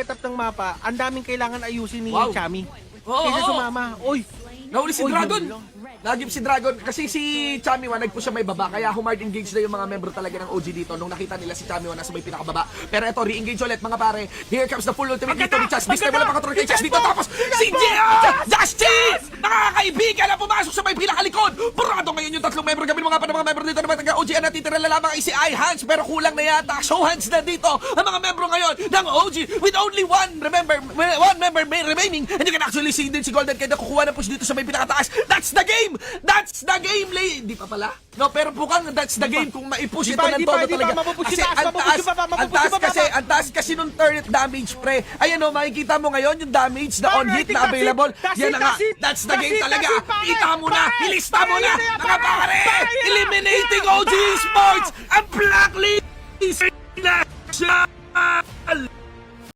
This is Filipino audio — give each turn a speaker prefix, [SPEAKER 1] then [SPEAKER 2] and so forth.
[SPEAKER 1] setup ng mapa, ang daming kailangan ayusin ni
[SPEAKER 2] Wow.
[SPEAKER 1] Chami.
[SPEAKER 2] Oo,
[SPEAKER 1] Kaysa
[SPEAKER 2] oo.
[SPEAKER 1] sumama. Oy!
[SPEAKER 2] Nahuli si
[SPEAKER 1] Oy,
[SPEAKER 2] Dragon.
[SPEAKER 1] yun lang.
[SPEAKER 2] Nagip si Dragon kasi si Chamiwan nagpush siya may baba kaya humard engage na yung mga membro talaga ng OG dito nung nakita nila si Chamiwan nasa may pinakababa. Pero ito re-engage ulit mga pare. Here comes the full ultimate dito ni Chas. This time wala pa control kay Chas dito tapos si Justy! Mga kaibigan na pumasok sa may pinakalikod. Burado ngayon yung tatlong membro gabi mga membro dito naman taga OG ang natitira na lamang ay si I-Hans pero kulang na yata. Show hands na dito ang mga membro ngayon ng OG with only one member remaining and you can actually see din si Golden kaya nakukuha na push dito sa may pinakataas. That's the game! That's the game, Di pa pala? No, pero bukang that's the game kung maipush ito ng todo talaga. Kasi ang taas kasi nung turret damage, pre. Ayan o, makikita mo ngayon yung damage na on hit na available. Yan na nga, that's the game talaga. Kita mo na, ilista mo na, mga pare! Eliminating OG Sports! Ang blacklist na siya!